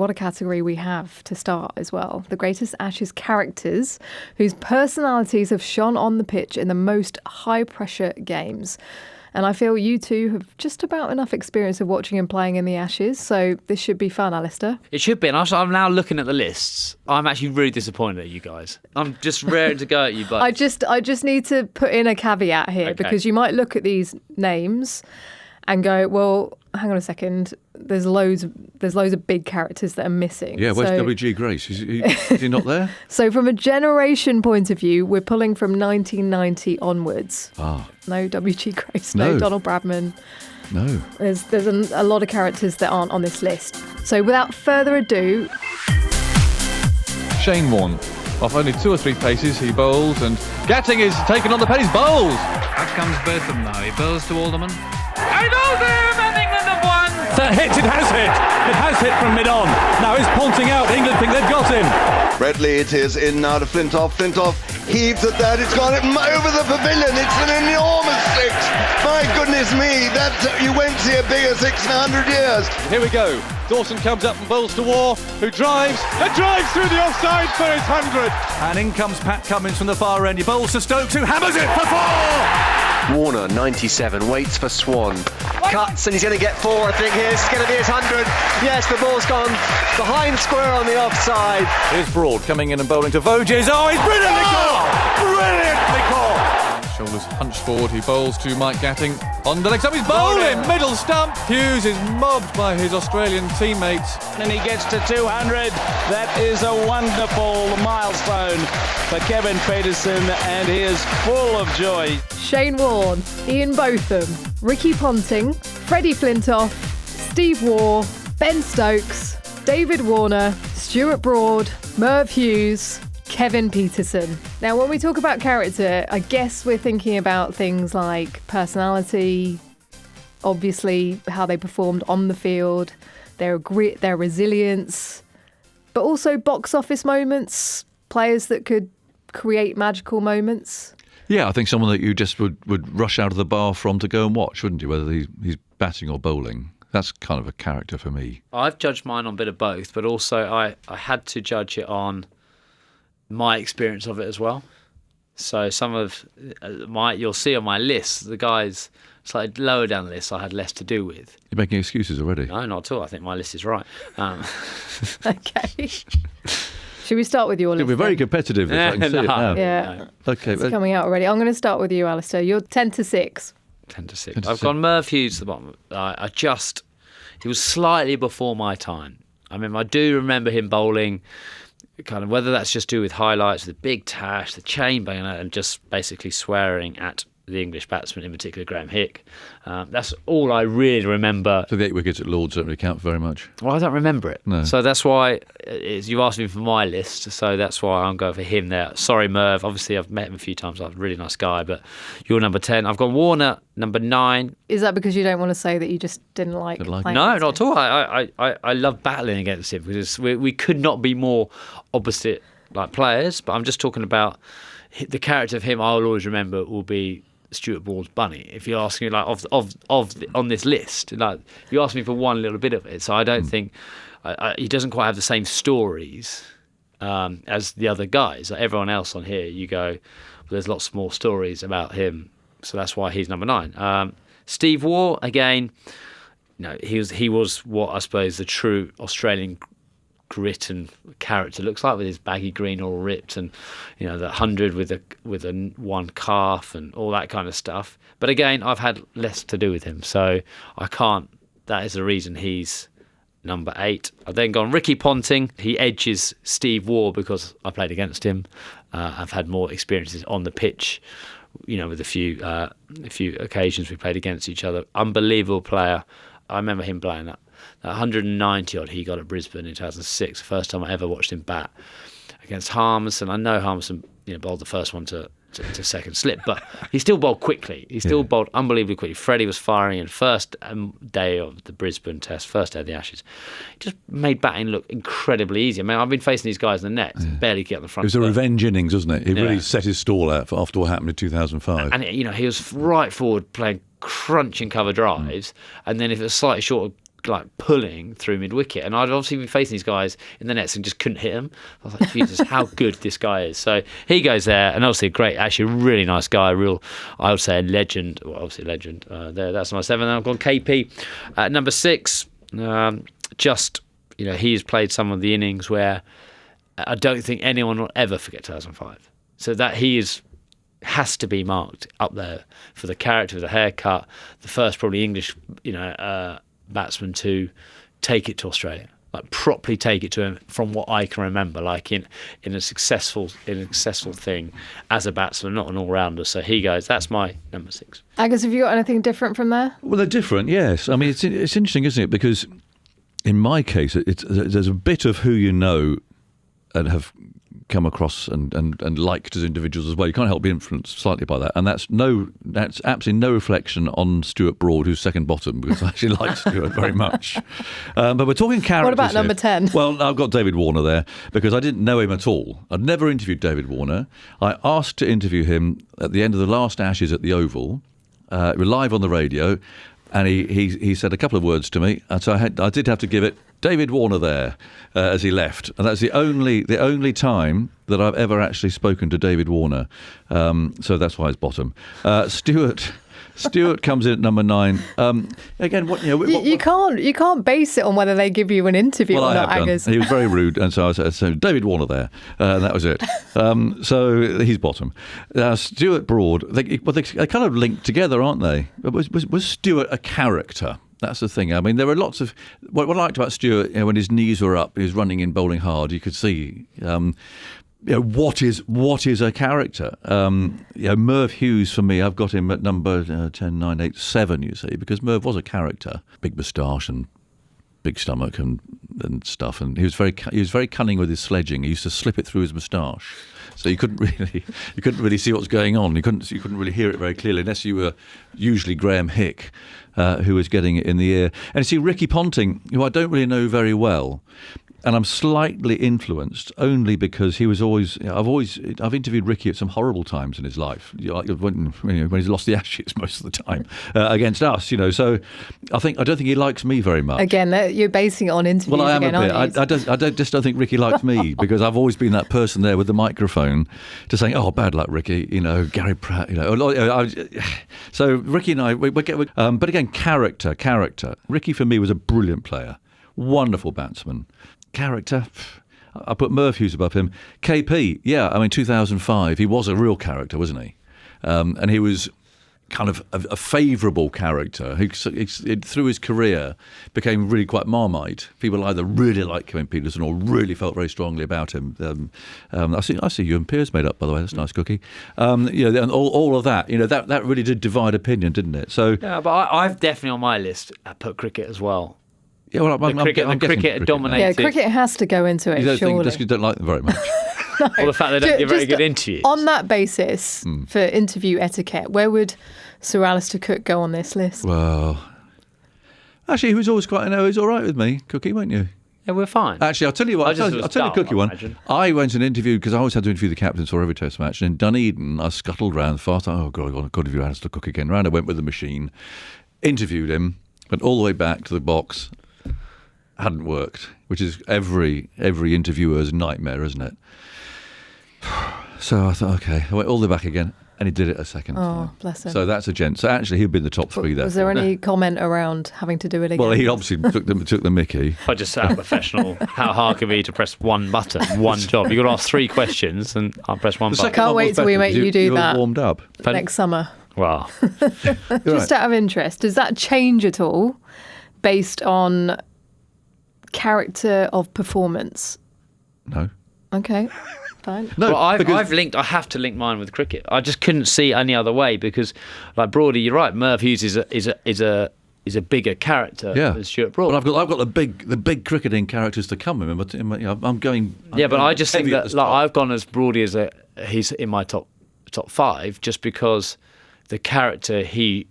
what a category we have to start as well. The greatest Ashes characters whose personalities have shone on the pitch in the most high-pressure games. And I feel you two have just about enough experience of watching him playing in the Ashes, so this should be fun, Alistair. It should be, and I'm now looking at the lists. I'm actually really disappointed at you guys. I'm just raring to go at you both. I just need to put in a caveat here, because you might look at these names and go, well, hang on a second, there's loads of big characters that are missing. Yeah, where's W.G. Grace? Is he not there? So from a generation point of view, we're pulling from 1990 onwards. No W.G. Grace, no Donald Bradman. No. There's a lot of characters that aren't on this list. So without further ado... Shane Warne. Off only 2 or 3 paces, he bowls, and Gatting is taken on the pace, bowls! Out comes Bertham now. He bowls to Alderman. I know them, and England have won! It has hit from mid-on. Now he's punting out. England think they've got him. Bradley, it is in now to Flintoff. Flintoff heaves at that. It's gone over the pavilion. It's an enormous 6. My goodness me, that you won't see a bigger 6 in 100 years. Here we go. Dawson comes up and bowls to Waugh, who drives through the offside for his 100. And in comes Pat Cummins from the far end. He bowls to Stokes, who hammers it for 4. Warner, 97, waits for Swan. Cuts, and he's going to get 4, I think. Here's going to be his 100. Yes, the ball's gone behind square on the offside. Here's Broad coming in and bowling to Voges. Oh, he's brilliantly caught! Brilliantly caught! Shoulders hunched forward, he bowls to Mike Gatting. On the leg stump, he's bowling! Middle stump! Hughes is mobbed by his Australian teammates. And he gets to 200. That is a wonderful milestone for Kevin Peterson, and he is full of joy. Shane Warne, Ian Botham, Ricky Ponting, Freddie Flintoff, Steve Waugh, Ben Stokes, David Warner, Stuart Broad, Merv Hughes, Kevin Peterson. Now, when we talk about character, I guess we're thinking about things like personality, obviously how they performed on the field, their grit, their resilience, but also box office moments, players that could create magical moments. Yeah, I think someone that you just would rush out of the bar from to go and watch, wouldn't you? Whether he's batting or bowling. That's kind of a character for me. I've judged mine on a bit of both, but also I had to judge it on my experience of it as well. So some of you'll see on my list, the guys slightly lower down the list I had less to do with. You're making excuses already. No, not at all. I think my list is right. Okay. Should we start with your list? We're very competitive. I can see it now. Yeah. Okay. It's coming out already. I'm going to start with you, Alistair. You're 10 to 6. 10 to 6. I've gone Merv Hughes at the bottom. He was slightly before my time. I mean, I do remember him bowling, kind of, whether that's just to do with highlights, the big tash, the chain banging out, and just basically swearing at the English batsman, in particular Graham Hick. That's all I really remember. So the 8 wickets at Lord's don't really count very much. Well, I don't remember it. No. So that's why you asked me for my list, so that's why I'm going for him there. Sorry, Merv. Obviously, I've met him a few times. I'm a really nice guy, but you're number 10. I've got Warner, number 9. Is that because you don't want to say that you just didn't like playing No, against not at all. I love battling against him because we could not be more opposite like players, but I'm just talking about the character of him I'll always remember will be Stuart Broad's Bunny. If you ask me, like, on this list, like, you ask me for one little bit of it, so I don't think he doesn't quite have the same stories as the other guys. Like everyone else on here, you go, well, there's lots more stories about him, so that's why he's number 9. Steve Waugh, again, he was what I suppose the true Australian grit and character looks like, with his baggy green all ripped, and the 100 with a one calf and all that kind of stuff. But again, I've had less to do with him, so I can't. That is the reason he's number 8. I've then gone Ricky Ponting. He edges Steve Waugh because I played against him. I've had more experiences on the pitch, with a few occasions we played against each other. Unbelievable player. I remember him playing that 190 odd he got at Brisbane in 2006, the first time I ever watched him bat against Harmison. I know Harmison bowled the first one to second slip, but he still bowled quickly. He still bowled unbelievably quickly. Freddie was firing in first day of the Brisbane Test, first day of the Ashes. He just made batting look incredibly easy. I mean, I've been facing these guys in the net, barely get on the front. It was a revenge innings, wasn't it? He really set his stall out after what happened in 2005. And he was right forward playing crunching cover drives, and then if it was slightly short like pulling through mid-wicket, and I'd obviously been facing these guys in the nets and just couldn't hit them. I was like, Jesus, how good this guy is. So he goes there, and obviously actually a really nice guy, I would say a legend. Well, obviously a legend. That's my 7. Then I've gone KP at number 6. He's played some of the innings where I don't think anyone will ever forget 2005. So that has to be marked up there for the character, the haircut, the first probably English, batsman to take it to Australia, like properly take it to him from what I can remember, like in a successful thing as a batsman, not an all-rounder. So he goes, that's my number 6. Agus, have you got anything different from there? Well, they're different, yes. I mean, it's interesting, isn't it? Because in my case, there's a bit of who you know and have come across and liked as individuals as well. You can't help being influenced slightly by that, and that's absolutely no reflection on Stuart Broad, who's second bottom, because I actually like Stuart very much. But we're talking characters. What about number 10? Well, I've got David Warner there because I didn't know him at all. I'd never interviewed David Warner. I asked to interview him at the end of the last Ashes at the Oval. We're live on the radio, and he said a couple of words to me, and so I did have to give it David Warner there as he left, and that's the only time that I've ever actually spoken to David Warner. So that's why it's bottom. Stuart comes in at number 9. Again, you can't base it on whether they give you an interview or not, Agus. He was very rude, and so I said, so David Warner there, and that was it. So he's bottom. Stuart Broad, they kind of linked together, aren't they? Was Stuart a character? That's the thing. I mean, there were lots of... What I liked about Stuart, when his knees were up, he was running in bowling hard, you could see... what is a character? Merv Hughes, for me, I've got him at number 10, 9, 8, 7, you see, because Merv was a character. Big moustache and big stomach and stuff, and he was very cunning with his sledging. He used to slip it through his moustache, so you couldn't really see what's going on. You couldn't really hear it very clearly unless you were usually Graham Hick, who was getting it in the ear. And you see Ricky Ponting, who I don't really know very well. And I'm slightly influenced only because he was always. I've interviewed Ricky at some horrible times in his life. When he's lost the Ashes most of the time against us. So I don't think he likes me very much. Again, you're basing it on interviews. Well, I am again, a bit. I don't think Ricky likes me because I've always been that person there with the microphone to saying, "Oh, bad luck, Ricky." Gary Pratt. So Ricky and I, but again, character. Ricky for me was a brilliant player, wonderful batsman. Character, I put Merv Hughes above him. KP, 2005, he was a real character, wasn't he? And he was kind of a favourable character. He, through his career, became really quite Marmite. People either really liked Kevin Pietersen or really felt very strongly about him. I see you and Piers made up, by the way. That's a nice cookie. And all of that. That really did divide opinion, didn't it? So yeah, but I've definitely on my list put cricket as well. Yeah, well, cricket dominated. Yeah, cricket has to go into it, surely. You don't like them very much. No. Or the fact they don't give very good interviews. On that basis, for interview etiquette, where would Sir Alistair Cook go on this list? Well, actually, he was always he was all right with me, Cookie, weren't you? Yeah, we're fine. Actually, I'll tell you what. I'll tell you Cookie one. Imagine. I went and interviewed, because I always had to interview the captains for every Test match, and in Dunedin, I scuttled round fast. Oh, God, I've got to interview Alistair Cook again. Round I went with the machine, interviewed him, went all the way back to the box. Hadn't worked, which is every interviewer's nightmare, isn't it? So I thought, okay, I went all the way back again, and he did it a second time. Bless him. So that's a gent. So actually, he'd been the top 3 there. Was there any comment around having to do it again? Well, he obviously took the mickey. I just sound professional. How hard can it be to press one button, one job? You've got to ask 3 questions, and I'll press one button. I can't wait till we make you do that. Warmed up next summer. Wow. Just out of interest, does that change at all based on character of performance? No. Okay, fine. No, well, I have to link mine with cricket. I just couldn't see any other way because, like Broady, you're right. Merv Hughes is a bigger character than Stuart Broad. Well, I've got the big cricketing characters to come. I'm going. But I just think that I've gone as Broady as he's in my top 5 just because the character he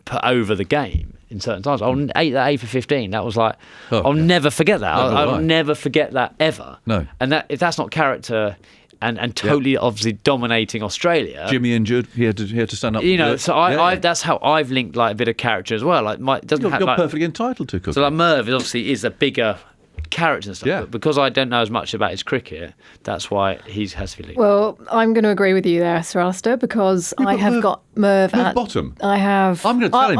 put over the game. In certain times, I'll 8 for 15. That was like, I'll never forget that. I'll never forget that ever. No, and if that's not character, and totally obviously dominating Australia. Jimmy injured, he had to stand up. You know, and do it. so I that's how I've linked like a bit of character as well. Like You're perfectly entitled to, Cookie. So like Merv obviously is a bigger character and stuff. Yeah. But because I don't know as much about his cricket, that's why he has to be linked. Well, I'm going to agree with you there, Sir Alistair, because I have got Merv at bottom. I have. I'm going to tell him.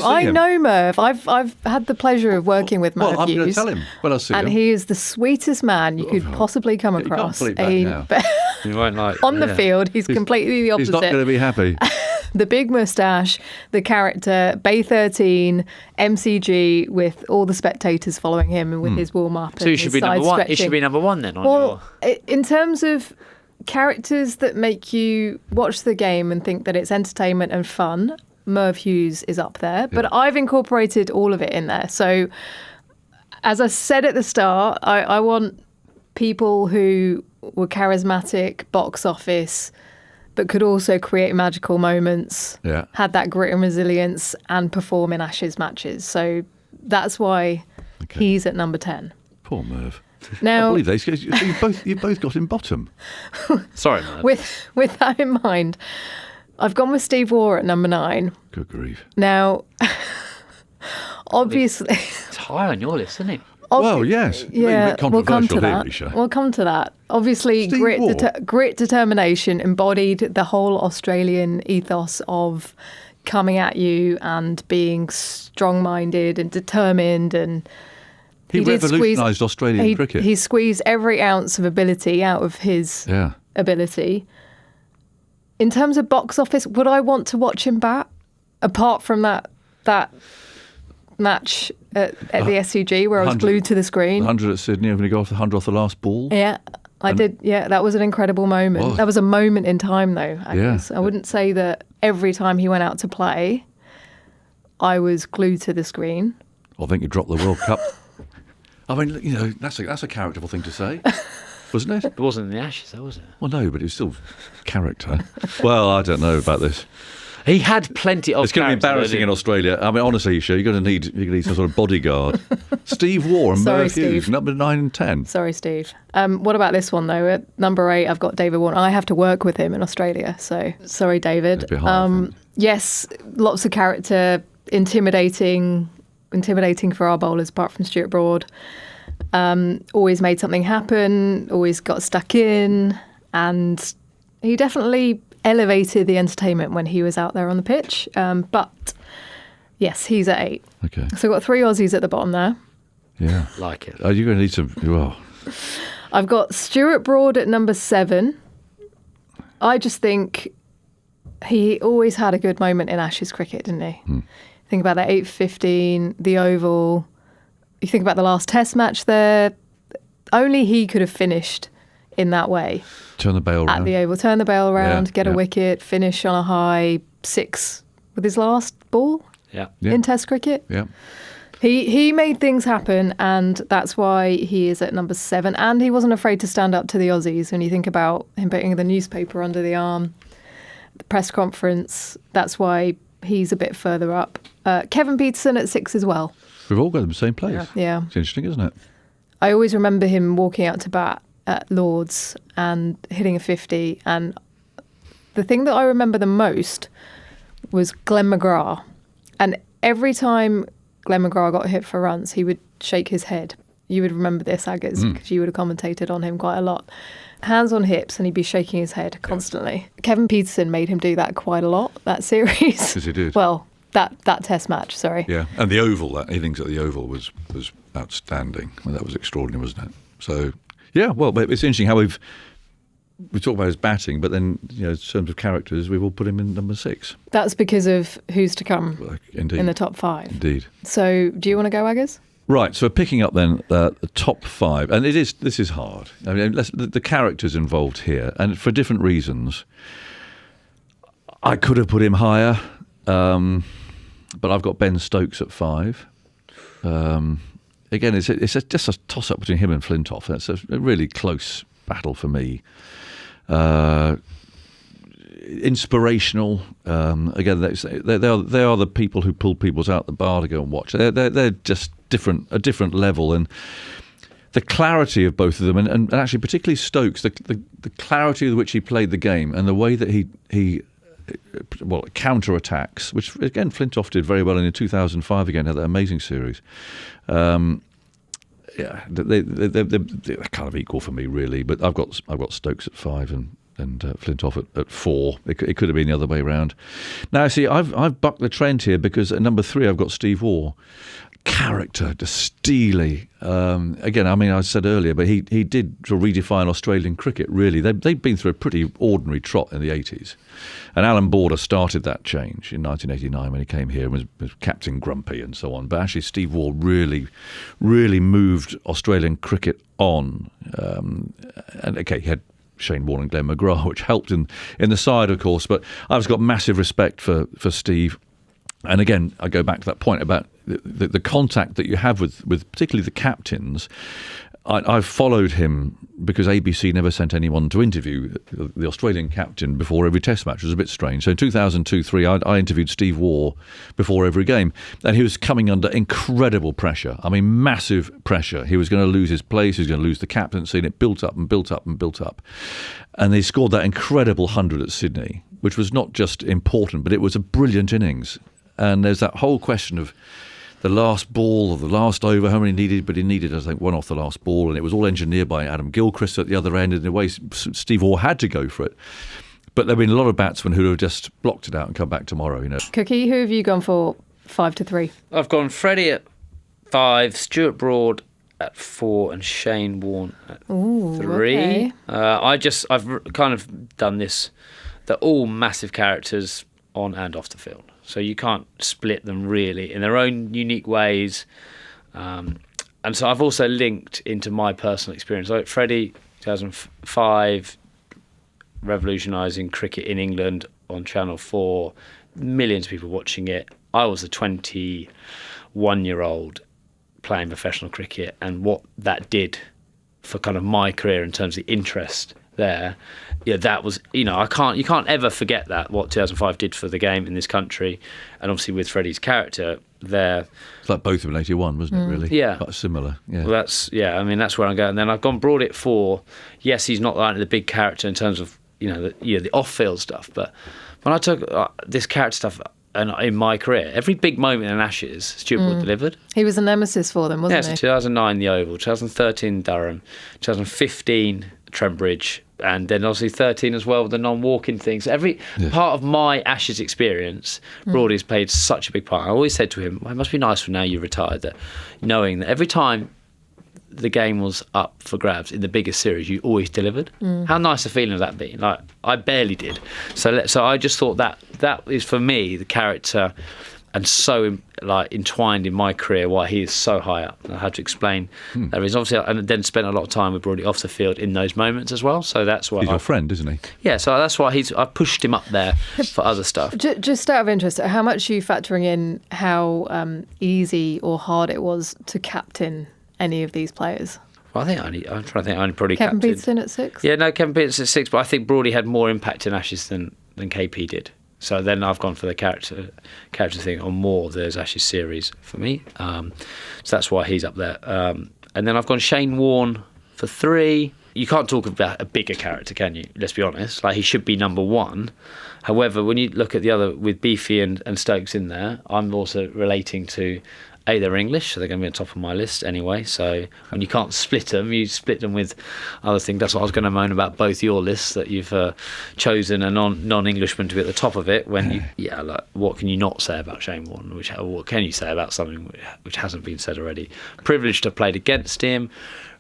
I know Merv. I've had the pleasure of working with Merv Well, I'm going to Hughes, tell him when I see him. and he is the sweetest man you could possibly come You can't across. believe that now. You won't like On the field, he's completely the opposite. He's not going to be happy. The big moustache, the character, Bay 13, MCG, with all the spectators following him and with his warm up. So he should be number one. He should be number one then. In terms of characters that make you watch the game and think that it's entertainment and fun, Merv Hughes is up there. But I've incorporated all of it in there. So, as I said at the start, I want people who were charismatic, box office, but could also create magical moments, had that grit and resilience, and perform in Ashes matches. So that's why he's at number 10. Poor Merv. Now, I believe you both got him bottom. Sorry, Merv. With that in mind, I've gone with Steve Waugh at number 9. Good grief. Now, obviously... It's high on your list, isn't it? Well, yes. Yeah, we'll come to that. Risha. We'll come to that. Obviously, grit, determination embodied the whole Australian ethos of coming at you and being strong-minded and determined. And he revolutionised Australian cricket. He squeezed every ounce of ability out of his ability. In terms of box office, would I want to watch him bat? Apart from that match at the SCG where I was glued to the screen. 100 at Sydney, when he got off the 100 off the last ball. Yeah, I did. Yeah, that was an incredible moment. Whoa. That was a moment in time, though. Yeah. I wouldn't say that every time he went out to play, I was glued to the screen. I think he dropped the World Cup. I mean, you know, that's a characterful thing to say, wasn't it? It wasn't in the Ashes, though, was it? Well, no, but it was still character. Well, I don't know about this. He had plenty of. It's going to be embarrassing in Australia. I mean, honestly, you're going to need some sort of bodyguard. Steve Waugh and Merv Hughes, number 9 and 10. Sorry, Steve. What about this one though? At number 8, I've got David Warner. I have to work with him in Australia, so sorry, David. Yes, lots of character, intimidating for our bowlers, apart from Stuart Broad. Always made something happen. Always got stuck in, and he definitely elevated the entertainment when he was out there on the pitch. But yes, he's at 8. Okay. So I've got 3 Aussies at the bottom there. Yeah. Like it. Are you going to need some? Well, I've got Stuart Broad at number 7. I just think he always had a good moment in Ashes cricket, didn't he? Think about that 8-15, the Oval. You think about the last Test match there. Only he could have finished in that way. Turn the bail at round. the Oval. Turn the bail around, get a wicket, finish on a high 6 with his last ball in Test cricket. Yeah. He made things happen, and that's why he is at number 7. And he wasn't afraid to stand up to the Aussies. When you think about him putting the newspaper under the arm, the press conference, that's why he's a bit further up. Kevin Peterson at 6 as well. We've all got them in the same place. Yeah. It's interesting, isn't it? I always remember him walking out to bat at Lord's and hitting a 50. And the thing that I remember the most was Glenn McGrath. And every time Glenn McGrath got hit for runs, he would shake his head. You would remember this, Aggers, because you would have commentated on him quite a lot. Hands on hips, and he'd be shaking his head constantly. Kevin Peterson made him do that quite a lot, that series. Yes, he did. Well, that Test match, sorry. Yeah, and the Oval, that innings at the Oval was outstanding. I mean, that was extraordinary, wasn't it? So, yeah, well, it's interesting how we talk about his batting, but then, you know, in terms of characters, we've all put him in number 6. That's because of who's to come in the top 5. Indeed. So, do you want to go, Aggers? Right, so picking up then the top 5, and this is hard. I mean, the characters involved here, and for different reasons. I could have put him higher, but I've got Ben Stokes at 5. Again, it's just a toss-up between him and Flintoff. That's a really close battle for me. Inspirational. Again, they are the people who pull people out the bar to go and watch. They're just a different level, and the clarity of both of them, and actually particularly Stokes, the clarity with which he played the game and the way that he counter-attacks, which again Flintoff did very well in 2005 again, had that amazing series. They're kind of equal for me really, but I've got Stokes at 5 and Flintoff at 4. It could have been the other way around. Now, see, I've bucked the trend here because at number 3 I've got Steve Waugh. Character, just steely. Again, I mean, I said earlier, but he did sort of redefine Australian cricket, really. They'd been through a pretty ordinary trot in the 80s. And Alan Border started that change in 1989 when he came here and was Captain Grumpy and so on. But actually, Steve Waugh really, really moved Australian cricket on. And, okay, he had Shane Warne and Glenn McGrath, which helped in the side, of course. But I've got massive respect for Steve. And again, I go back to that point about the contact that you have with particularly the captains. I've followed him because ABC never sent anyone to interview the Australian captain before every test match. It was a bit strange. So in 2002-03, I interviewed Steve Waugh before every game, and he was coming under incredible pressure. I mean, massive pressure. He was going to lose his place. He was going to lose the captaincy, and it built up and built up and built up. And they scored that incredible 100 at Sydney, which was not just important, but it was a brilliant innings. And there's that whole question of the last ball or the last over, how many needed, but he needed, I think, one off the last ball, and it was all engineered by Adam Gilchrist at the other end. In a way, Steve Waugh had to go for it. But there have been a lot of batsmen who have just blocked it out and come back tomorrow, you know. Cookie, who have you gone for 5 to 3? I've gone Freddie at 5, Stuart Broad at 4, and Shane Warne at 3. Okay. I've kind of done this. They're all massive characters on and off the field. So you can't split them really in their own unique ways. And so I've also linked into my personal experience. Like Freddie, 2005, revolutionising cricket in England on Channel 4, millions of people watching it. I was a 21-year-old playing professional cricket, and what that did for kind of my career in terms of the interest there. Yeah, that was, you can't ever forget that, what 2005 did for the game in this country. And obviously with Freddie's character there. It's like both of them in 81, wasn't it, really? Yeah. Quite similar. Yeah. Well, that's where I'm going. And then I've gone Broad at 4. Yes, he's not like the big character in terms of, the off-field stuff. But when I took this character stuff in my career, every big moment in Ashes, Stuart Broad delivered. He was a nemesis for them, wasn't he? Yes, 2009 the Oval, 2013 Durham, 2015 Trent Bridge, and then obviously 13 as well with the non-walking things. Every part of my Ashes experience, Broadie's played such a big part. I always said to him, well, it must be nice for now you retired, that knowing that every time the game was up for grabs in the biggest series, you always delivered. How nice a feeling would that be? Like, I barely did. So I just thought that is for me the character, and so entwined in my career why he is so high up. I had to explain that reason. Obviously, and then spent a lot of time with Broadie off the field in those moments as well. So that's why he's your friend, isn't he? Yeah, so that's why I pushed him up there for other stuff. Just out of interest, how much are you factoring in how easy or hard it was to captain any of these players? Well, I'm trying to think. I only probably Kevin captained. Peterson at 6. Yeah, no, Kevin Peterson at 6, but I think Broadie had more impact in Ashes than KP did. So then I've gone for the character thing on more of those Ashes series for me. So that's why he's up there. And then I've gone Shane Warne for 3. You can't talk about a bigger character, can you? Let's be honest. Like, he should be number 1. However, when you look at the other with Beefy and Stokes in there, I'm also relating to they're English, so they're going to be on top of my list anyway. So when you can't split them, you split them with other things. That's what I was going to moan about both your lists, that you've chosen a non-Englishman to be at the top of it. When what can you not say about Shane Warne? What can you say about something which hasn't been said already? Privileged to have played against him.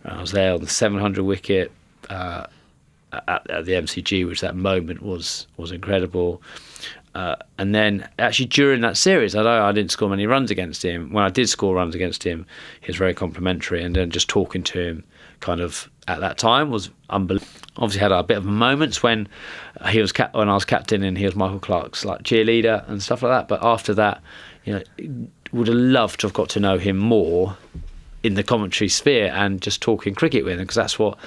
I was there on the 700 wicket at the MCG, which that moment was incredible. And then actually during that series, I didn't score many runs against him. When I did score runs against him, he was very complimentary, and then just talking to him kind of at that time was unbelievable. Obviously had a bit of moments when he was when I was captain and he was Michael Clarke's like cheerleader and stuff like that. But after that, would have loved to have got to know him more in the commentary sphere and just talking cricket with him, because that's what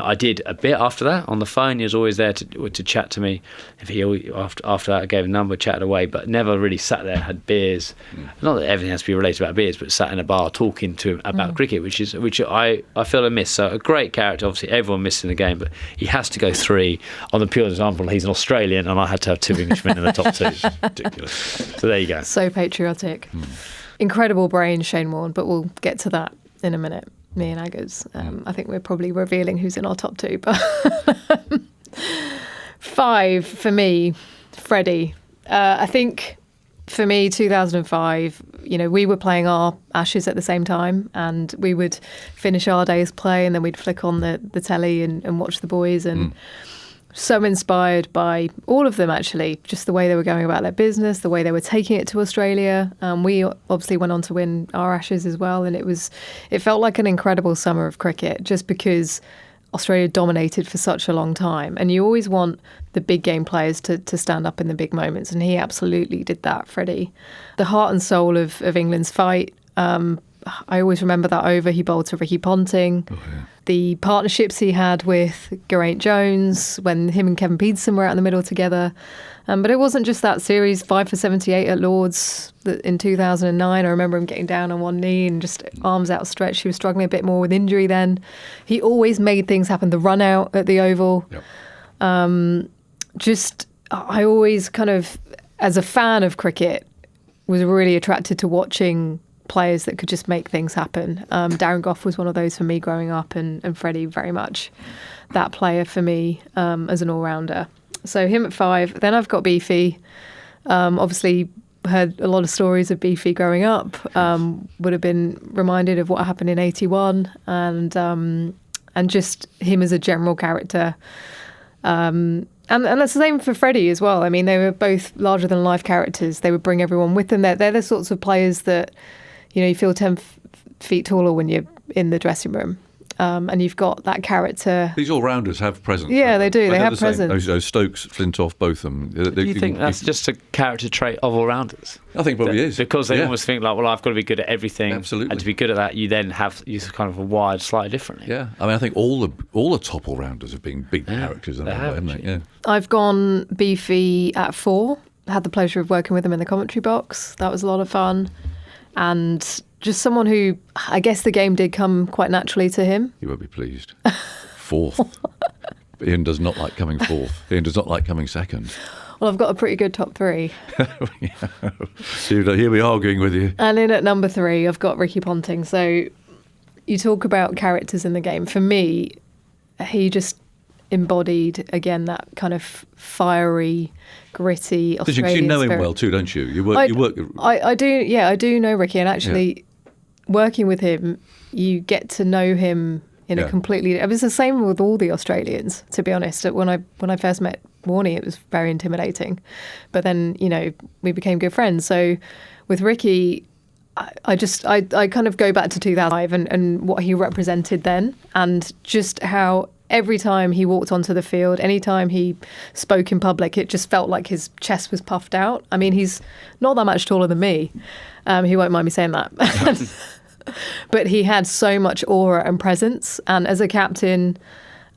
I did a bit after that on the phone. He was always there to chat to me. If he after that I gave a number, chatted away, but never really sat there, had beers. Not that everything has to be related about beers, but sat in a bar talking to him about cricket, which I feel I miss. So a great character, obviously everyone missed in the game, but he has to go 3 on the pure example. He's an Australian, and I had to have 2 Englishmen in the top 2. Ridiculous. So there you go. So patriotic. Incredible brain, Shane Warne, but we'll get to that in a minute. Me and Aggers. I think we're probably revealing who's in our top 2. But 5 for me, Freddie. I think for me, 2005, we were playing our Ashes at the same time, and we would finish our day's play and then we'd flick on the telly and watch the boys, and so inspired by all of them, actually, just the way they were going about their business, the way they were taking it to Australia. We obviously went on to win our Ashes as well, and it felt like an incredible summer of cricket, just because Australia dominated for such a long time, and you always want the big game players to stand up in the big moments, and he absolutely did that, Freddie. The heart and soul of England's fight. I always remember that over he bowled to Ricky Ponting. The partnerships he had with Geraint Jones when him and Kevin Pietersen were out in the middle together. But it wasn't just that series, 5 for 78 at Lords in 2009. I remember him getting down on one knee and just arms outstretched. He was struggling a bit more with injury then. He always made things happen. The run out at the Oval. Yep. I always kind of, as a fan of cricket, was really attracted to watching players that could just make things happen. Darren Gough was one of those for me growing up, and Freddie very much that player for me as an all-rounder. So him at 5. Then I've got Beefy. Obviously heard a lot of stories of Beefy growing up. Would have been reminded of what happened in 81, and just him as a general character. And that's the same for Freddie as well. I mean, they were both larger-than-life characters. They would bring everyone with them. They're the sorts of players that you feel 10 feet taller when you're in the dressing room. And you've got that character. These all-rounders have presence. Yeah, they do. They have presence. Those Stokes, Flintoff, both of them. Do you think that's just a character trait of all-rounders? I think probably is. Because they almost think like, well, I've got to be good at everything. Absolutely. And to be good at that, you then have you kind of wired slightly differently. Yeah. I mean, I think all the top all-rounders have been big characters. Haven't they? Yeah. I've gone Beefy at 4. Had the pleasure of working with him in the commentary box. That was a lot of fun. And just someone who, I guess the game did come quite naturally to him. You won't be pleased. 4th. Ian does not like coming 4th. Ian does not like coming 2nd. Well, I've got a pretty good top 3. Here we are arguing with you. And in at number 3, I've got Ricky Ponting. So you talk about characters in the game. For me, he just embodied, again, that kind of fiery, gritty Australian Because you know him spirit. well too, don't you? I do. Yeah, I do know Ricky, and actually, working with him, you get to know him in a completely. It was the same with all the Australians, to be honest. When I first met Warnie, it was very intimidating, but then we became good friends. So with Ricky, I kind of go back to 2005 and what he represented then, and just how. Every time he walked onto the field, anytime he spoke in public, it just felt like his chest was puffed out. I mean, he's not that much taller than me. He won't mind me saying that. But he had so much aura and presence. And as a captain,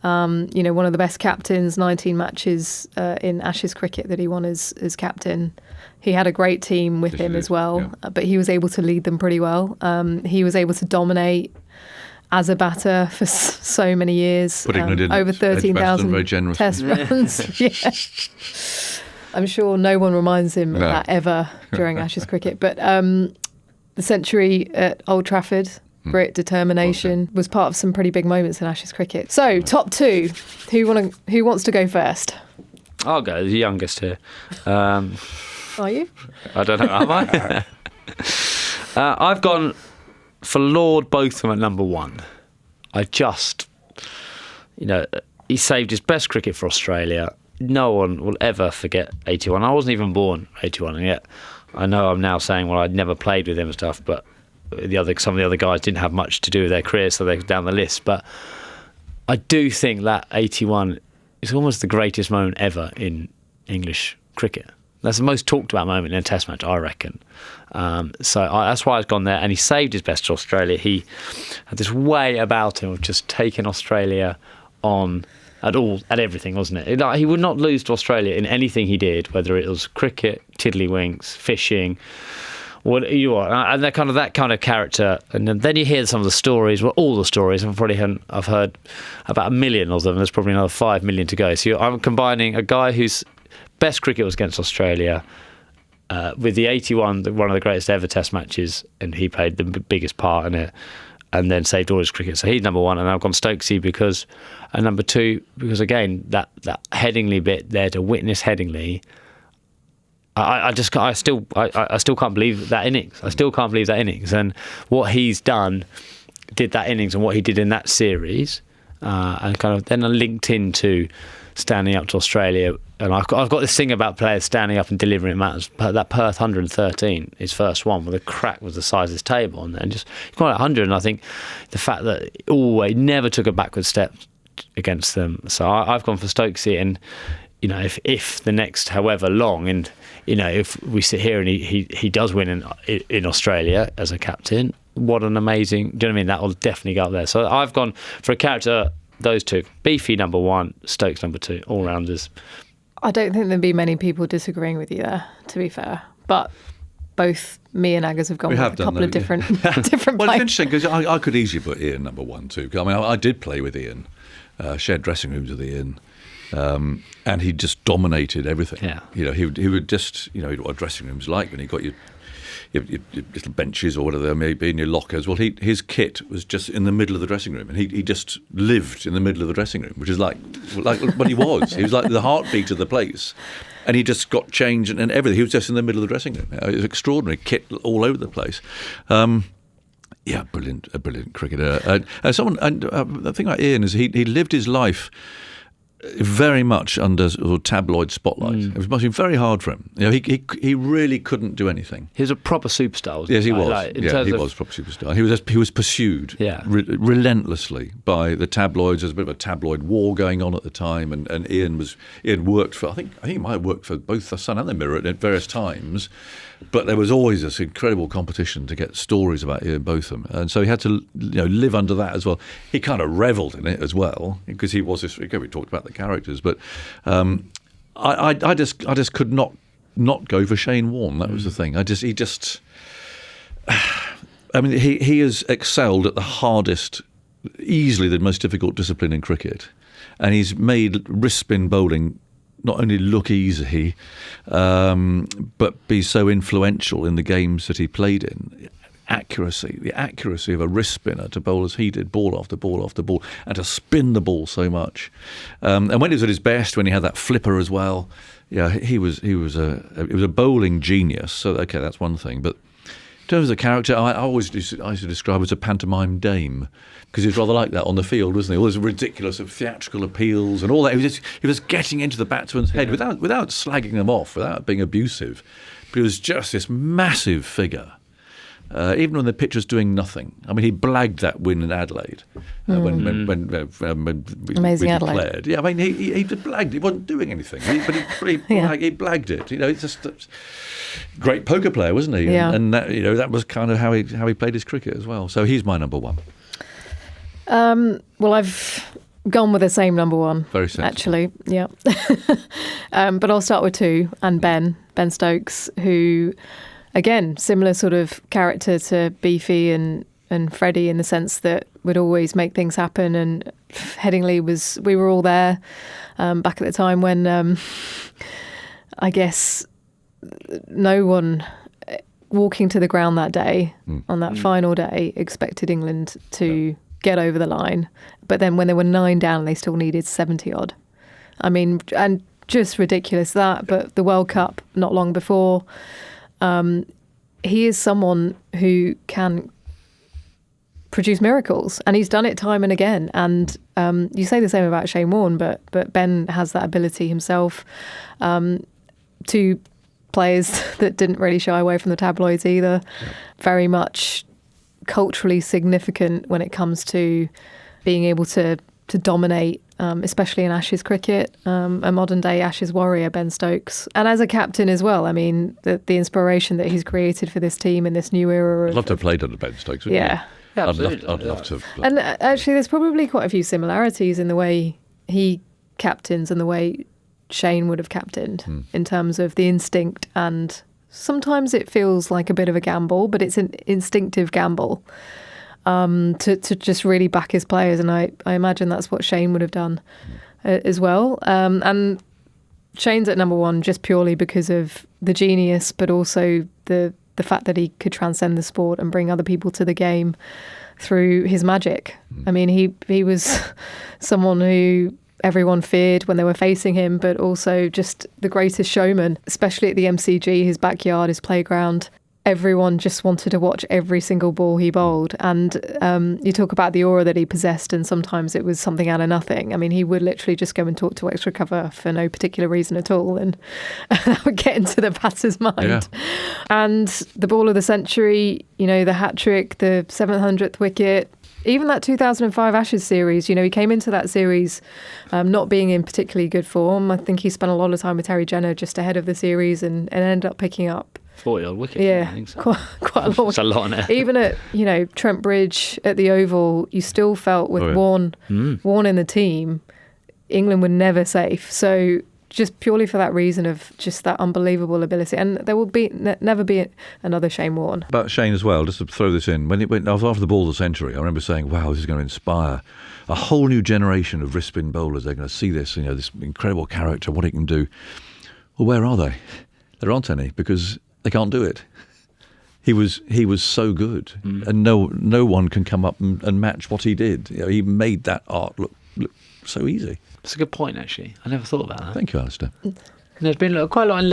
one of the best captains, 19 matches in Ashes cricket that he won as captain. He had a great team with him as well, but he was able to lead them pretty well. He was able to dominate as a batter for so many years, over 13,000 test runs. Yeah. I'm sure no one reminds him of that ever during Ashes cricket. But the century at Old Trafford, grit, determination, was part of some pretty big moments in Ashes cricket. So, top 2, who wants to go first? I'll go, the youngest here. Are you? I don't know, am I? I've gone for Lord Botham at number 1. I just, he saved his best cricket for Australia. No one will ever forget 81. I wasn't even born 81, and yet I know I'm now saying, well, I'd never played with him and stuff, but some of the other guys didn't have much to do with their careers, so they're down the list. But I do think that 81 is almost the greatest moment ever in English cricket. That's the most talked about moment in a Test match, I reckon. That's why I've gone there. And he saved his best to Australia. He had this way about him of just taking Australia on at everything, wasn't it? He would not lose to Australia in anything he did, whether it was cricket, tiddlywinks, fishing, what you are, and that kind of character. And then you hear some of the stories. Well, all the stories. I've heard about 1 million of them. There's probably another 5 million to go. So I'm combining a guy whose best cricket was against Australia with the 81, one of the greatest ever Test matches, and he played the biggest part in it, and then saved all his cricket. So he's number one, and I've gone Stokesy and number two because again that Headingley bit there to witness Headingley. I still can't believe that innings. I still can't believe that innings and what he's did that innings and what he did in that series, and kind of then I linked into standing up to Australia. And I've got this thing about players standing up and delivering. It matters. That Perth 113, his first one, where the crack was the size of his table, and then just he got 100. And I think the fact that he always never took a backward step against them. So I've gone for Stokesy. And if the next however long, and if we sit here and he does win in Australia as a captain, what an amazing. Do you know what I mean? That will definitely go up there. So I've gone for a character. Those two, Beefy number one, Stokes number two, all rounders. I don't think there'd be many people disagreeing with you there, to be fair. But both me and Aggers have gone with a couple of different different Well, players. it's interesting because I could easily put Ian number one too. I mean, I did play with Ian, shared dressing rooms with Ian, and he just dominated everything. Yeah. He would just, what a dressing room's like when you got your little benches or whatever there may be in your lockers. Well, his kit was just in the middle of the dressing room, and he just lived in the middle of the dressing room, which is like what he was. He was like the heartbeat of the place, and he just got changed and everything. He was just in the middle of the dressing room. It was extraordinary, kit all over the place. A brilliant cricketer. The thing about Ian is he lived his life very much under sort of tabloid spotlight. It must have been very hard for him. He really couldn't do anything. He was a proper superstar, wasn't he? Yes, he was. He was a proper superstar. He was pursued relentlessly by the tabloids. There's a bit of a tabloid war going on at the time, and Ian worked for. I think he might have worked for both the Sun and the Mirror at various times. But there was always this incredible competition to get stories about Ian Botham, and so he had to live under that as well. He kind of revelled in it as well because he was this. Again, we talked about the characters, but I just could not go for Shane Warne. That was the thing. He has excelled at the hardest, easily the most difficult discipline in cricket, and he's made wrist spin bowling not only look easy, but be so influential in the games that he played in. The accuracy of a wrist spinner to bowl as he did, ball after ball after ball, and to spin the ball so much. And when he was at his best, when he had that flipper as well, he was a bowling genius. So okay, that's one thing. But in terms of the character, I used to describe him as a pantomime dame, because he was rather like that on the field, wasn't he? All those ridiculous theatrical appeals and all that. He was getting into the batsman's head without slagging them off, without being abusive. But he was just this massive figure. Even when the pitch was doing nothing. I mean, he blagged that win in Adelaide when we declared. Yeah, I mean, he blagged. He wasn't doing anything, but he blagged it. He's just a great poker player, wasn't he? Yeah. And that, that was kind of how he played his cricket as well. So he's my number one. Well, I've gone with the same number one. Very sensible. Actually, yeah. But I'll start with two, and Ben Stokes, who, again, similar sort of character to Beefy and Freddie in the sense that would always make things happen. And Headingley we were all there back at the time when I guess no one walking to the ground that day, on that final day, expected England to get over the line. But then when they were 9 down, they still needed 70 odd. I mean, and just ridiculous that. But the World Cup not long before, he is someone who can produce miracles, and he's done it time and again. And you say the same about Shane Warne, but Ben has that ability himself. Two players that didn't really shy away from the tabloids either. Very much culturally significant when it comes to being able to dominate, especially in Ashes cricket, a modern-day Ashes warrior, Ben Stokes. And as a captain as well, I mean, the inspiration that he's created for this team in this new era. I'd love to have played under Ben Stokes, wouldn't Yeah. you? Absolutely. I'd love to have played. And actually, there's probably quite a few similarities in the way he captains and the way Shane would have captained in terms of the instinct, and sometimes it feels like a bit of a gamble, but it's an instinctive gamble to just really back his players, and I imagine that's what Shane would have done as well. And Shane's at number one just purely because of the genius, but also the fact that he could transcend the sport and bring other people to the game through his magic. I mean, he was someone who everyone feared when they were facing him, but also just the greatest showman, especially at the MCG, his backyard, his playground. Everyone just wanted to watch every single ball he bowled. And you talk about the aura that he possessed, and sometimes it was something out of nothing. I mean, he would literally just go and talk to extra cover for no particular reason at all, and that would get into the batter's mind. Yeah. And the ball of the century, the hat-trick, the 700th wicket, even that 2005 Ashes series, he came into that series not being in particularly good form. I think he spent a lot of time with Terry Jenner just ahead of the series and ended up picking up 40-odd wickets. Yeah, I think so. quite a lot. It's a lot on it. Even at Trent Bridge at the Oval, you still felt with Warne in the team, England were never safe. So just purely for that reason of just that unbelievable ability, and there will never be another Shane Warne. About Shane as well, just to throw this in, when it went after the ball of the century, I remember saying, wow, this is going to inspire a whole new generation of wrist spin bowlers. They're going to see this, this incredible character, what he can do. Well, where are they? There aren't any, because they can't do it. He was so good, and no one can come up and match what he did. He made that art look so easy. That's a good point, actually. I never thought about that. Thank you, Alistair. There's been quite a lot in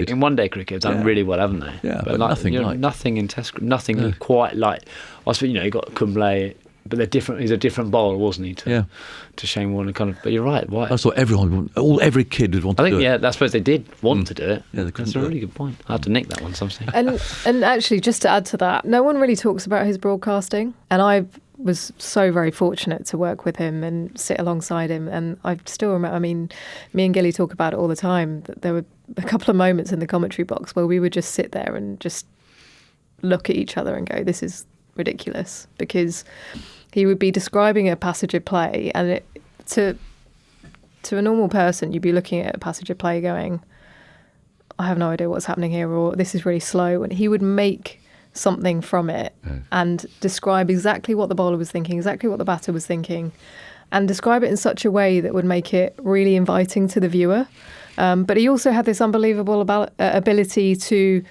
in one-day cricket. Have done really well, haven't they? Yeah, but nothing in Test, nothing quite like. I suppose you got Kumble, but they're different. He's a different bowler, wasn't he? To Shane Warne, But you're right. Why? That's what every kid would want to do. I think I suppose they did want to do it. Yeah, that's a really good point. I had to nick that one sometime. And actually, just to add to that, no one really talks about his broadcasting, and I was so very fortunate to work with him and sit alongside him. And I still remember, I mean, me and Gilly talk about it all the time, that there were a couple of moments in the commentary box where we would just sit there and just look at each other and go, this is ridiculous, because he would be describing a passage of play, and to a normal person, you'd be looking at a passage of play going, I have no idea what's happening here, or this is really slow. And he would make something from it and describe exactly what the bowler was thinking, exactly what the batter was thinking, and describe it in such a way that would make it really inviting to the viewer. But he also had this unbelievable ability to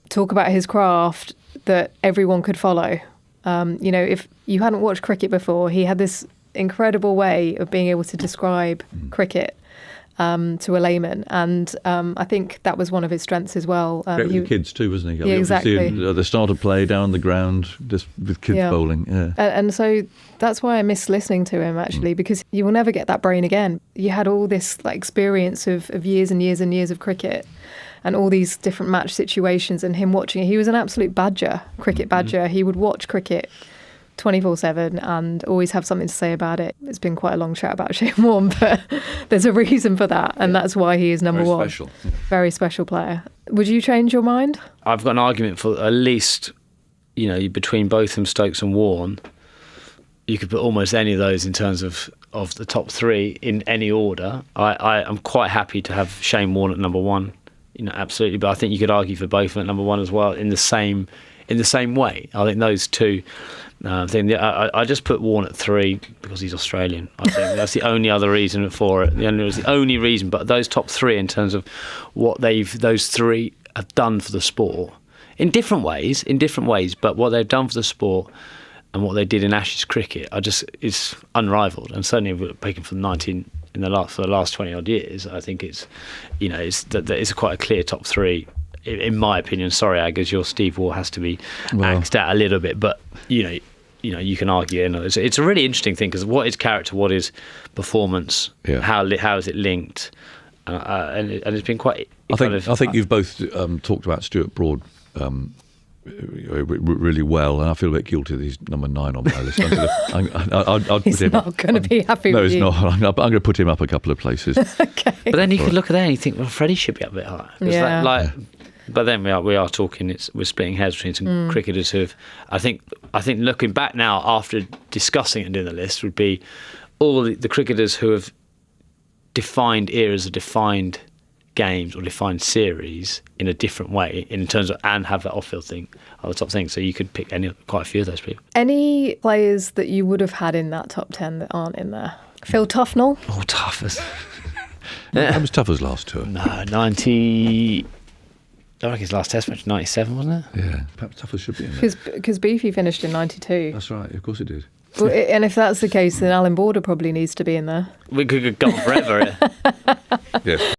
talk about his craft that everyone could follow. If you hadn't watched cricket before, he had this incredible way of being able to describe cricket to a layman, and I think that was one of his strengths as well. Great with kids too, wasn't he? Yeah, exactly. The start of play down the ground, just with kids bowling. Yeah. And so that's why I miss listening to him, actually, because you will never get that brain again. You had all this experience of years and years and years of cricket, and all these different match situations, and him watching it. He was an absolute cricket badger. He would watch cricket 24/7 and always have something to say about it. It's been quite a long chat about Shane Warne, but there's a reason for that, and that's why he is number one. Special. Very special player. Would you change your mind? I've got an argument for at least, between Botham, Stokes and Warne, you could put almost any of those in terms of the top three in any order. I'm quite happy to have Shane Warne at number one, absolutely, but I think you could argue for Botham at number one as well in the same way. I think those two. I just put Warne at 3 because he's Australian. I think that's the only other reason for it. It was the only reason. But those top 3 in terms of what those 3 have done for the sport in different ways. But what they've done for the sport and what they did in Ashes cricket, is unrivaled. And certainly, taken from for the last 20 odd years, I think it's quite a clear top 3. In my opinion, sorry, Aggers, your Steve Waugh has to be axed out a little bit, but you can argue. It's a really interesting thing because what is character, what is performance, how is it linked, and it's been quite. I think you've both talked about Stuart Broad really well, and I feel a bit guilty that he's number 9 on my list. I'll He's put him not going to be happy No, with he's you. not. I'm going to put him up a couple of places. Okay. But then you could look at that and you think, well, Freddie should be up a bit higher. 'Cause Yeah. But then we are talking. We're splitting hairs between some cricketers who have. I think looking back now after discussing it and doing the list would be all the cricketers who have defined eras or defined games or defined series in a different way in terms of and have that off-field thing are the top thing. So you could pick quite a few of those people. Any players that you would have had in that top 10 that aren't in there? Phil Tufnell? Oh, Tuffers. That was Tuffer's last tour. No, 90. I reckon his last test match 97, wasn't it? Yeah, perhaps Tuffer should be in there. Because Beefy finished in 92. That's right. Of course it did. Well, and if that's the case, then Alan Border probably needs to be in there. We could go on forever. Yes.